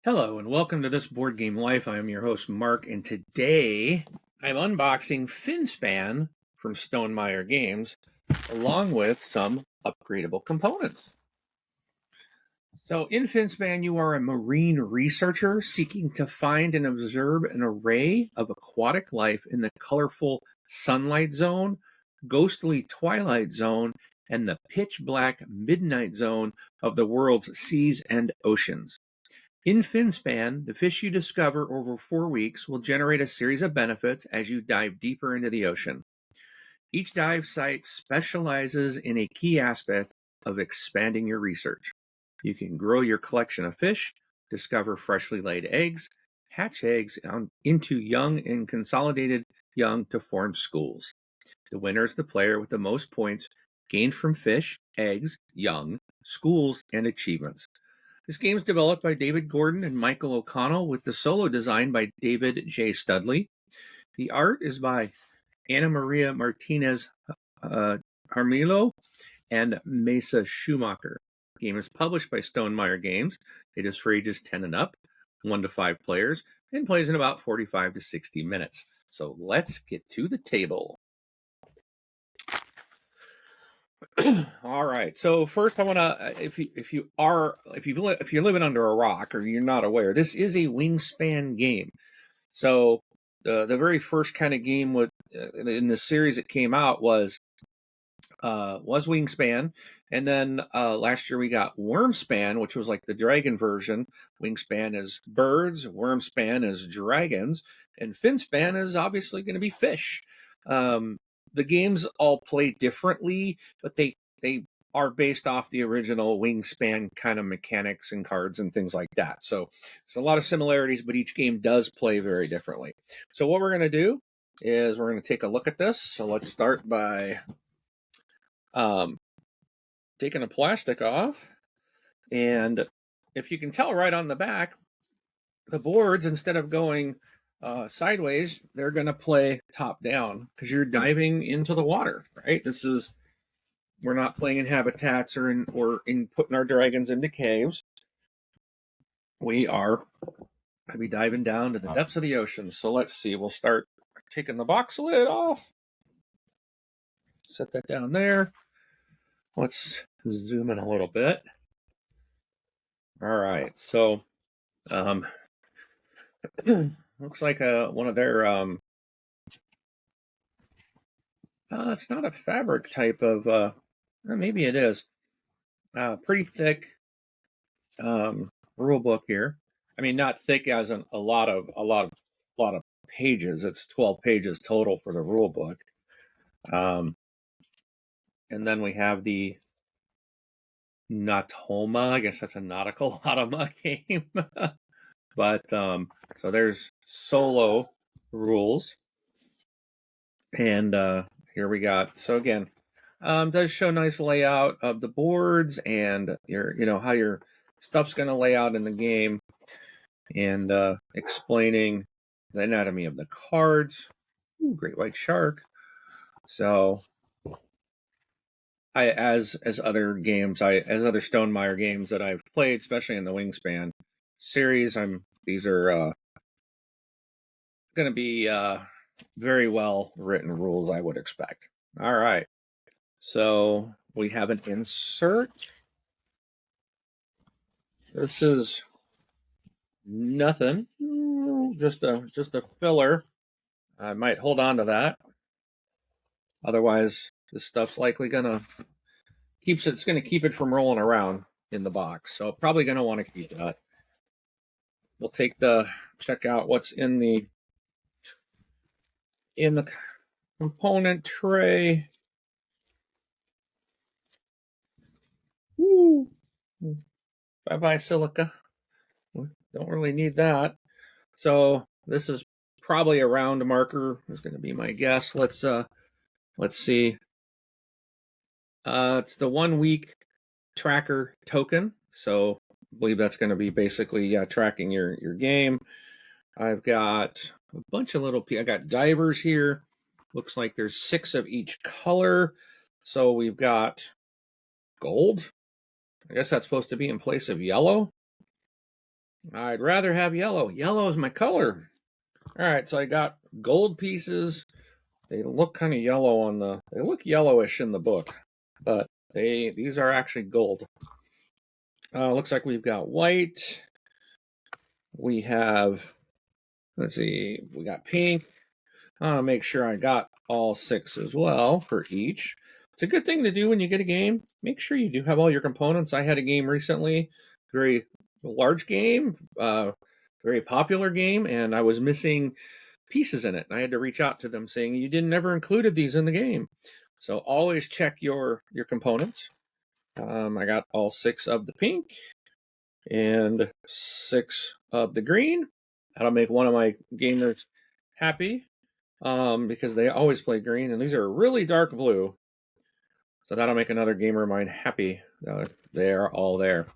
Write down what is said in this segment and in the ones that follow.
Hello and welcome to This Board Game Life. I am your host Mark, and today I'm unboxing Finspan from Stonemaier Games, along with some upgradable components. So in Finspan, you are a marine researcher seeking to find and observe an array of aquatic life in the colorful sunlight zone, ghostly twilight zone, and the pitch black midnight zone of the world's seas and oceans. In Finspan, the fish you discover over 4 weeks will generate a series of benefits as you dive deeper into the ocean. Each dive site specializes in a key aspect of expanding your research. You can grow your collection of fish, discover freshly laid eggs, hatch eggs into young and consolidated young to form schools. The winner is the player with the most points gained from fish, eggs, young, schools, and achievements. This game is developed by David Gordon and Michael O'Connell with the solo design by David J. Studley. The art is by Ana Maria Martinez Armilo and Mesa Schumacher. The game is published by Stonemaier Games. It is for ages 10 and up, 1 to 5 players, and plays in about 45 to 60 minutes. So let's get to the table. All right. So first, I want to, if you're living under a rock or you're not aware, this is a Wingspan game. So the very first kind of game in the series that came out was Wingspan, and then last year we got Wormspan, which was like the dragon version. Wingspan is birds, Wormspan is dragons, and Finspan is obviously going to be fish. The games all play differently, but they are based off the original Wingspan kind of mechanics and cards and things like that. So there's a lot of similarities, but each game does play very differently. So what we're going to do is we're going to take a look at this. So let's start by taking the plastic off. And if you can tell right on the back, the boards, instead of going sideways, they're going to play top down because you're diving into the water, right? We're not playing in habitats or in putting our dragons into caves. We are going to be diving down to the depths of the ocean. So let's see. We'll start taking the box lid off. Set that down there. Let's zoom in a little bit. All right. So looks like one of their it's not a fabric type of maybe it is pretty thick rule book here. I mean, not thick as in a lot of pages. It's 12 pages total for the rule book. And then we have the Nautoma. I guess that's a nautical automa game. But so there's solo rules. And here we got, so again, does show nice layout of the boards and how your stuff's going to lay out in the game, and explaining the anatomy of the cards. Ooh, great white shark. So as other Stonemaier games that I've played, especially in the Wingspan series, these are going to be very well written rules, I would expect. All right. So we have an insert. This is nothing, just a filler. I might hold on to that. Otherwise, this stuff's likely gonna keep it from rolling around in the box. So probably gonna want to keep that. We'll check out what's in the component tray. Woo. Bye-bye silica. We don't really need that. So this is probably a round marker is going to be my guess. Let's see. It's the 1 week tracker token. So I believe that's going to be basically tracking your game. I've got a bunch of I got divers here. Looks like there's 6 of each color. So we've got gold. I guess that's supposed to be in place of yellow. I'd rather have yellow. Yellow is my color. All right, so I got gold pieces. They look kind of yellow on the. They look yellowish in the book, but these are actually gold. Looks like we've got white. We have. Let's see. We got pink. I want to make sure I got all 6 as well for each. It's a good thing to do when you get a game. Make sure you do have all your components. I had a game recently, very large game, very popular game, and I was missing pieces in it. I had to reach out to them saying, you didn't ever included these in the game. So always check your components. I got all 6 of the pink and 6 of the green. That'll make one of my gamers happy because they always play green, and these are really dark blue. So that'll make another gamer of mine happy. They're all there.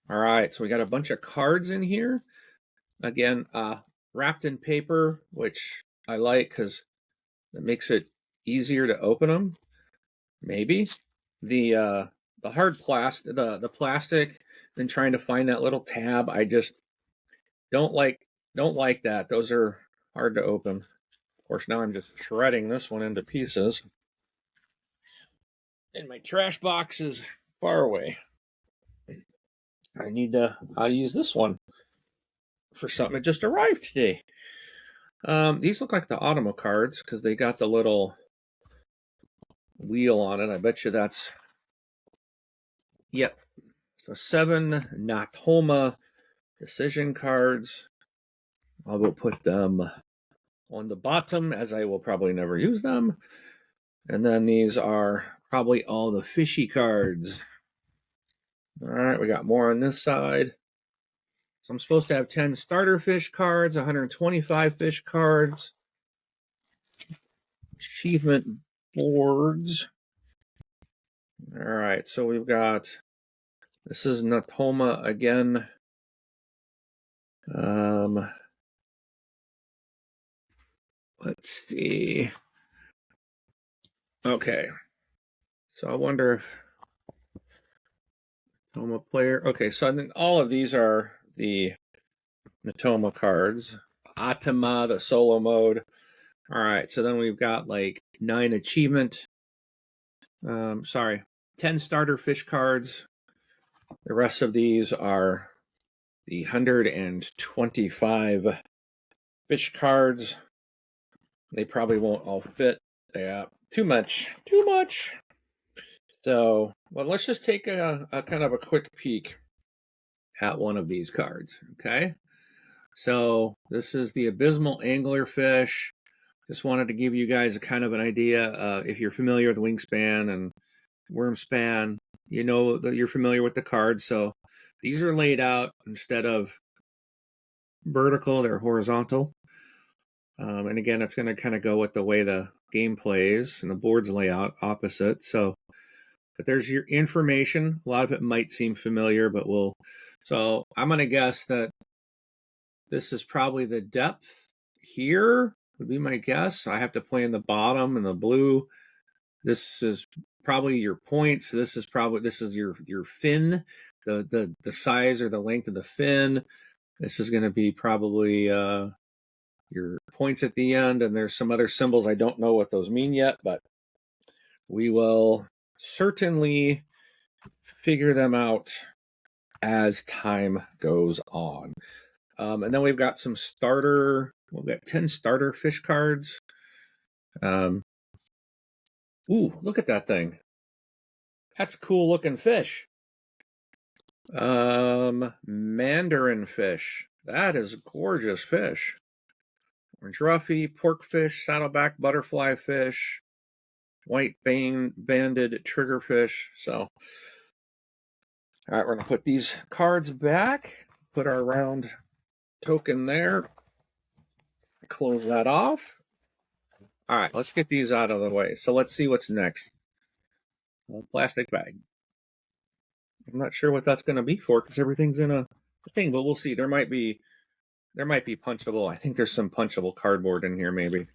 All right, so we got a bunch of cards in here. Again, wrapped in paper, which I like because it makes it easier to open them. Maybe the hard plastic, the plastic, and trying to find that little tab. I just don't like that. Those are hard to open. Of course, now I'm just shredding this one into pieces. And my trash box is far away. I'll use this one for something that just arrived today. These look like the Automa cards because they got the little wheel on it. I bet you that's, yep. So 7 Natoma decision cards. I will put them on the bottom as I will probably never use them. And then these are probably all the fishy cards. All right, we got more on this side. So I'm supposed to have 10 starter fish cards, 125 fish cards, achievement boards. All right, so we've got, this is Natoma again. Let's see. Okay. So I wonder if Natoma player. Okay, so then all of these are the Natoma cards. Atama, the solo mode. All right, so then we've got like 9 achievement. 10 starter fish cards. The rest of these are the 125 fish cards. They probably won't all fit. Yeah, too much. So, well, let's just take a kind of a quick peek at one of these cards, okay? So this is the abysmal anglerfish. Just wanted to give you guys a kind of an idea. If you're familiar with Wingspan and Wormspan, you know that you're familiar with the cards. So these are laid out instead of vertical, they're horizontal. And again, it's going to kind of go with the way the game plays and the board's layout opposite. So, but there's your information. A lot of it might seem familiar, but so I'm going to guess that this is probably the depth here, would be my guess. I have to play in the bottom and the blue. This is probably your points. This is your fin, the size or the length of the fin. This is going to be probably your points at the end, and there's some other symbols. I don't know what those mean yet, but we will certainly figure them out as time goes on. And then we've got some we've got 10 starter fish cards. Ooh, look at that thing. That's a cool looking fish. Mandarin fish. That is a gorgeous fish. Orange roughy, porkfish, saddleback butterfly fish, white banded triggerfish. So, all right, we're going to put these cards back, put our round token there, close that off. All right, let's get these out of the way. So let's see what's next. A plastic bag. I'm not sure what that's going to be for because everything's in a thing, but we'll see. There might be punchable. I think there's some punchable cardboard in here, maybe.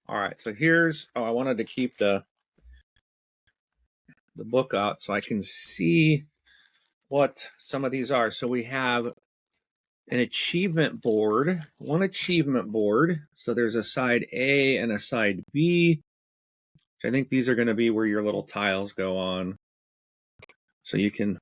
All right, so I wanted to keep the book out so I can see what some of these are. So we have an achievement board, one achievement board. So there's a side A and a side B, which I think these are going to be where your little tiles go on. So you can,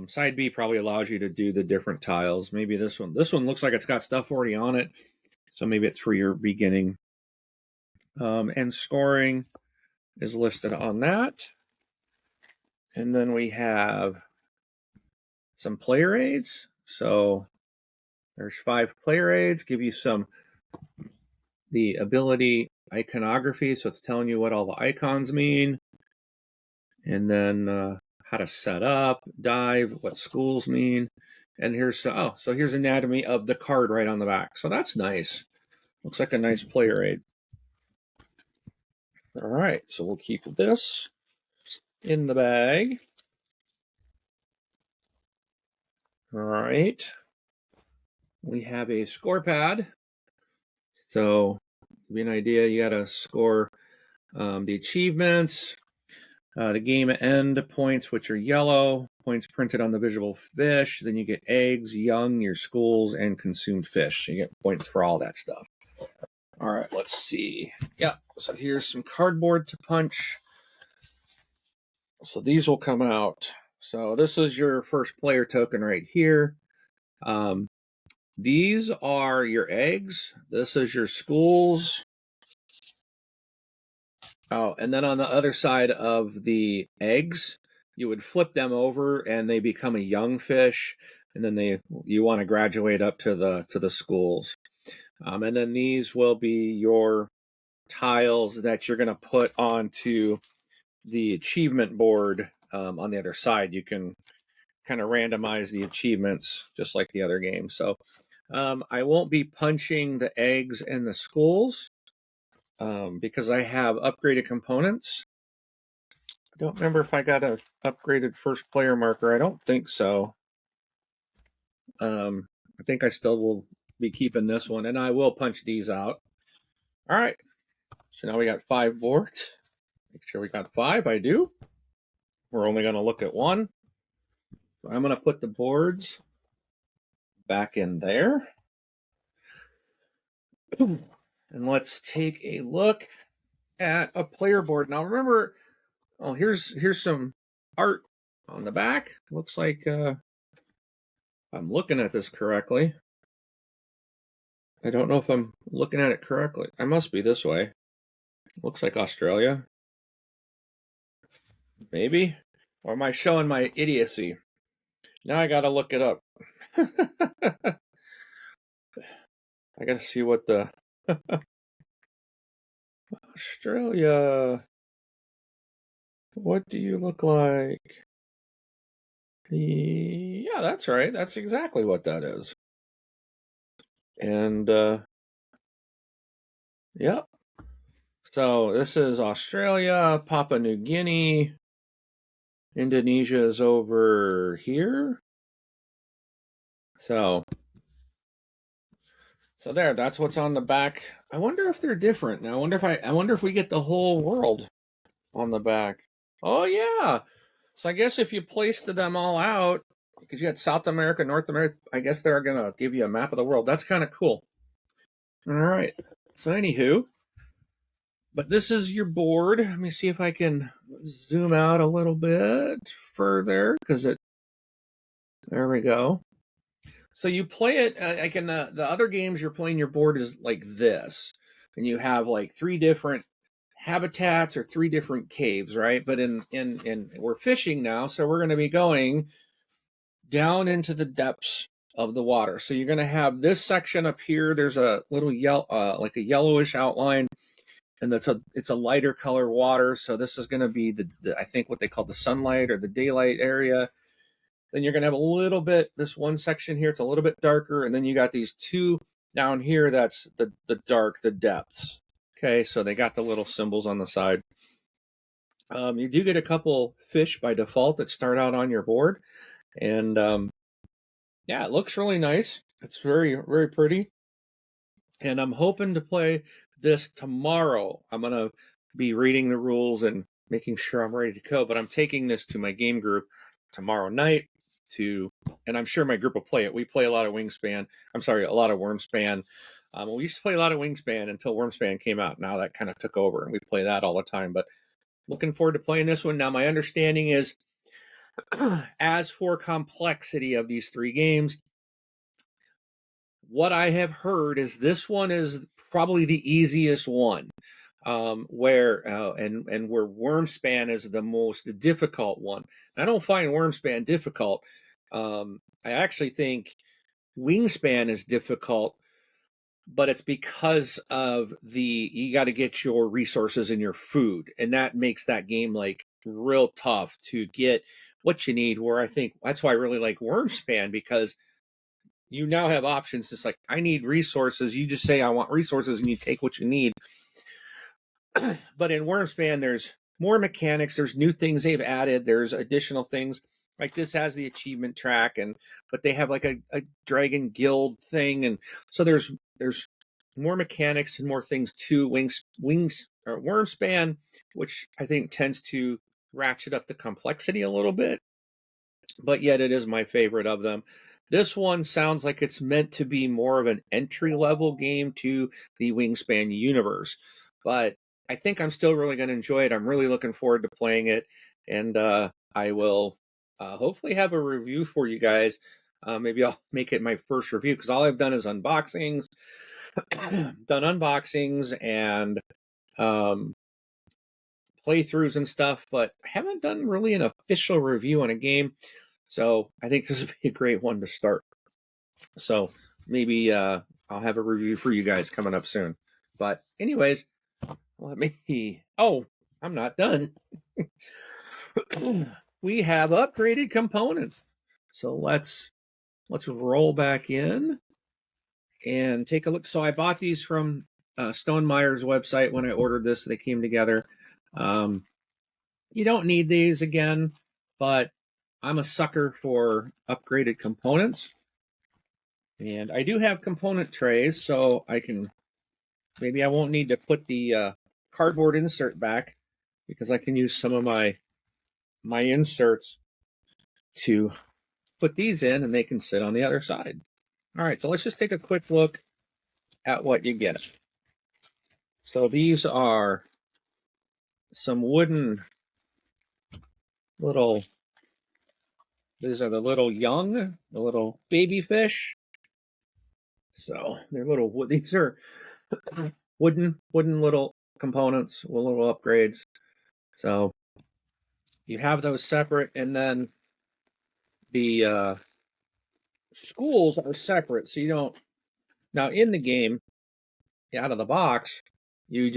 side B probably allows you to do the different tiles. Maybe this one looks like it's got stuff already on it. So maybe it's for your beginning. And scoring is listed on that. And then we have some player aids. So there's 5 player aids, give you the ability iconography. So it's telling you what all the icons mean. And then how to set up, dive, what schools mean. And here's, so here's anatomy of the card right on the back. So that's nice. Looks like a nice player aid. All right, so we'll keep this in the bag. All right. We have a score pad. So, to give you an idea, you got to score the achievements, the game end points, which are yellow, points printed on the visual fish. Then you get eggs, young, your schools, and consumed fish. You get points for all that stuff. All right, let's see. Yeah, so here's some cardboard to punch. So these will come out. So this is your first player token right here. These are your eggs. This is your schools. Oh, and then on the other side of the eggs, you would flip them over and they become a young fish. And then you want to graduate up to the schools. And then these will be your tiles that you're going to put onto the achievement board on the other side. You can kind of randomize the achievements just like the other game. So I won't be punching the eggs and the schools because I have upgraded components. I don't remember if I got an upgraded first player marker. I don't think so. I think I still will be keeping this one, and I will punch these out. All right. So now we got 5 boards. Make sure we got 5. I do. We're only going to look at one. So I'm going to put the boards back in there. And let's take a look at a player board. Now remember, here's some art on the back. Looks like I'm looking at this correctly. I don't know if I'm looking at it correctly. I must be this way. Looks like Australia. Maybe? Or am I showing my idiocy? Now I gotta look it up. I gotta see what the Australia. What do you look like? Yeah, that's right. That's exactly what that is. And yep. So this is Australia, Papua New Guinea. Indonesia is over here. So there, that's what's on the back. I wonder if they're different. Now I wonder if we get the whole world on the back. Oh yeah. So I guess if you placed them all out, because you had South America, North America, I guess they're gonna give you a map of the world. That's kind of cool. All right. So anywho, but this is your board. Let me see if I can zoom out a little bit further there we go. So you play it like in the other games you're playing, your board is like this. And you have like 3 different habitats or 3 different caves, right? But in we're fishing now, so we're going to be going down into the depths of the water. So you're going to have this section up here. There's a little like a yellowish outline, and it's a lighter color water. So this is going to be the I think what they call the sunlight or the daylight area. Then you're going to have a little bit, this one section here, it's a little bit darker. And then you got these 2 down here, that's the dark, the depths. Okay, so they got the little symbols on the side. You do get a couple fish by default that start out on your board. And yeah, it looks really nice. It's very, very pretty. And I'm hoping to play this tomorrow. I'm going to be reading the rules and making sure I'm ready to go. But I'm taking this to my game group tomorrow night. to, and I'm sure my group will play it. We play a lot of Wingspan. I'm sorry, a lot of Wormspan. We used to play a lot of Wingspan until Wormspan came out. Now that kind of took over, and we play that all the time. But looking forward to playing this one. Now, my understanding is, as for complexity of these three games, what I have heard is this one is probably the easiest one, where Wormspan is the most difficult one. I don't find Wormspan difficult. I actually think Wingspan is difficult, but it's because of you got to get your resources and your food, and that makes that game like real tough to get what you need. Where I think that's why I really like Wormspan, because you now have options. Just like, I need resources, you just say I want resources and you take what you need. But in Wormspan, there's more mechanics, there's new things they've added, there's additional things. Like this has the achievement track, but they have like a dragon guild thing, and so there's more mechanics and more things to wings or Wormspan, which I think tends to ratchet up the complexity a little bit, but yet it is my favorite of them. This one sounds like it's meant to be more of an entry-level game to the Wingspan universe, but I think I'm still really going to enjoy it. I'm really looking forward to playing it, and I will hopefully have a review for you guys. Maybe I'll make it my first review, because all I've done is unboxings, and playthroughs and stuff, but I haven't done really an official review on a game. So I think this would be a great one to start. So maybe I'll have a review for you guys coming up soon. But anyways, let me. Oh, I'm not done. We have upgraded components. So let's roll back in and take a look. So I bought these from Stonemeier's website when I ordered this. They came together. You don't need these again, but I'm a sucker for upgraded components. And I do have component trays, so maybe I won't need to put the cardboard insert back, because I can use some of my inserts to put these in, and they can sit on the other side. All right, so let's just take a quick look at what you get. So these are some wooden these are the little young, the little baby fish. So these are wooden little components, little upgrades. So you have those separate, and then the schools are separate. So you don't, now in the game, out of the box, you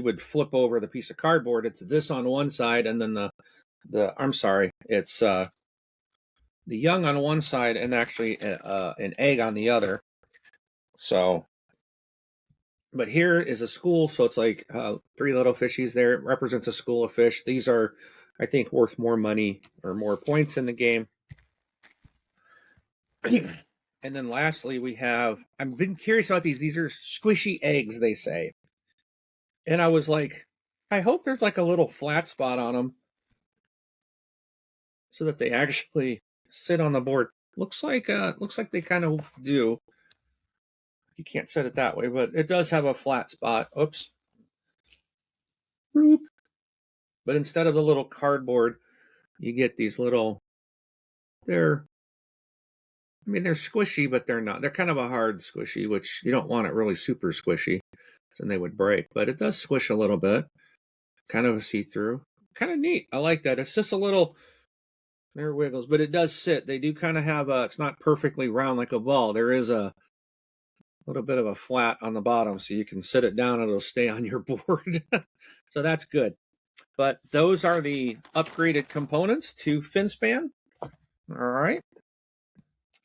would flip over the piece of cardboard. It's this on one side, and then it's the young on one side, and actually an egg on the other. So, but here is a school, so it's like three little fishies there. It represents a school of fish. These are, I think, worth more money or more points in the game. And then lastly, I've been curious about these. These are squishy eggs, they say. And I was like, I hope there's like a little flat spot on them so that they actually sit on the board. Looks like they kind of do. You can't set it that way, but it does have a flat spot. Oops. Boop. But instead of the little cardboard, you get these little, they're squishy, but they're not. They're kind of a hard squishy, which you don't want it really super squishy, then they would break. But it does squish a little bit. Kind of a see-through. Kind of neat. I like that. It's just a little, there wiggles, but it does sit. They do kind of have it's not perfectly round like a ball. There is a little bit of a flat on the bottom, so you can sit it down and it'll stay on your board. So that's good. But those are the upgraded components to Finspan. All right.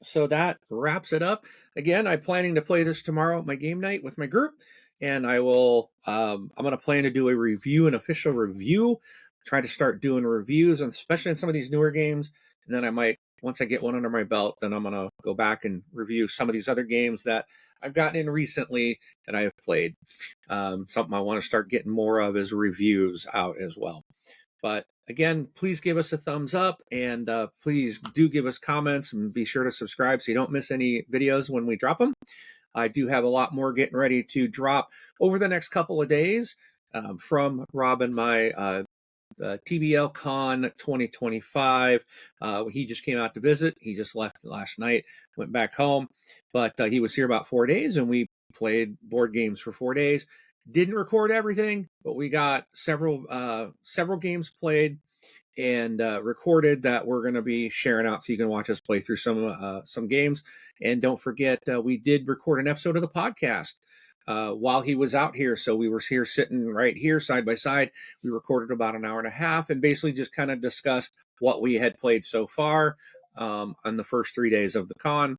So that wraps it up. Again, I'm planning to play this tomorrow at my game night with my group, and I will. I'm going to plan to do a review, an official review. Try to start doing reviews, and especially in some of these newer games. And then I might, once I get one under my belt, then I'm going to go back and review some of these other games that I've gotten in recently that I have played. Something I want to start getting more of is reviews out as well. But again, please give us a thumbs up, and please do give us comments, and be sure to subscribe so you don't miss any videos when we drop them. I do have a lot more getting ready to drop over the next couple of days from Rob and my TBL Con 2025. He just came out to visit. He just left last night, went back home, but he was here about 4 days, and we played board games for 4 days. Didn't record everything, but we got several games played and recorded that we're going to be sharing out, so you can watch us play through some games. And don't forget, we did record an episode of the podcast while he was out here. So we were here sitting right here side by side. We recorded about an hour and a half and basically just kind of discussed what we had played so far on the first 3 days of the con.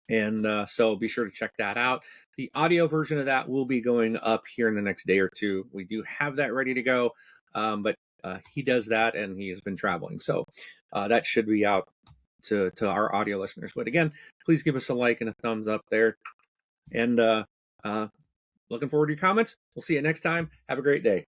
And so be sure to check that out. The audio version of that will be going up here in the next day or two. We do have that ready to go, but he does that, and he has been traveling. So that should be out to our audio listeners. But again, please give us a like and a thumbs up there. And looking forward to your comments. We'll see you next time. Have a great day.